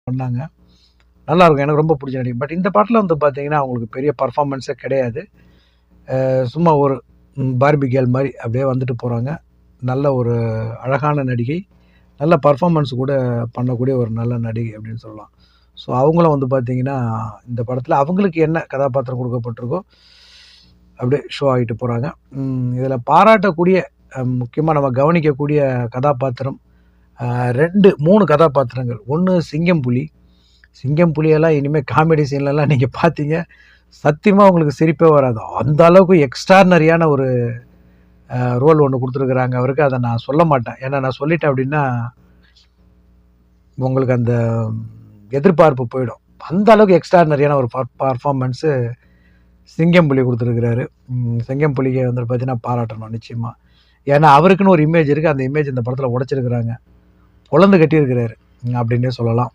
பண்ணாங்க. நல்லாயிருக்கும். எனக்கு ரொம்ப பிடிச்ச நடிகை. பட் இந்த பாட்டில் வந்து பார்த்தீங்கன்னா, அவங்களுக்கு பெரிய பர்ஃபார்மன்ஸே கிடையாது. சும்மா ஒரு பார்பி கேர்ள் மாரி அப்படியே வந்துட்டு போகிறாங்க. நல்ல ஒரு அழகான நடிகை. நல்ல பர்ஃபார்மன்ஸ் கூட பண்ணக்கூடிய ஒரு நல்ல நடிகை அப்படின்னு சொல்லலாம். ஸோ அவங்களும் வந்து பார்த்தீங்கன்னா, இந்த படத்தில் அவங்களுக்கு என்ன கதாபாத்திரம் கொடுக்கப்பட்டிருக்கோ, அப்படியே ஷோ ஆகிட்டு போகிறாங்க. இதில் பாராட்டக்கூடிய முக்கியமாக நம்ம கவனிக்கக்கூடிய கதாபாத்திரம் 2, 3 கதாபாத்திரங்கள். ஒன்று சிங்கம் புலி. சிங்கம் புலியெல்லாம் இனிமேல் காமெடி சீன்லலாம் நீங்கள் பார்த்தீங்க, சத்தியமாக உங்களுக்கு சிரிப்பே வராது. அந்த அளவுக்கு எக்ஸ்ட்ரார்னரியான ஒரு ரோல் ஒன்று கொடுத்துருக்குறாங்க அவருக்கு. அதை நான் சொல்ல மாட்டேன். ஏன்னா நான் சொல்லிட்டேன் அப்படின்னா உங்களுக்கு அந்த எதிர்பார்ப்பு போயிடும். அந்த அளவுக்கு எக்ஸ்ட்ரார்னரியான ஒரு பர்ஃபார்மன்ஸு சிங்கம் புலி கொடுத்துருக்குறாரு. சிங்கம் புலியை வந்து பார்த்தீங்கன்னா பாராட்டணும் நிச்சயமாக. ஏன்னா அவருக்குன்னு ஒரு இமேஜ் இருக்குது. அந்த இமேஜ் இந்த படத்தில் உடைச்சிருக்கிறாங்க. பொளந்து கட்டியிருக்கிறாரு அப்படின்னே சொல்லலாம்.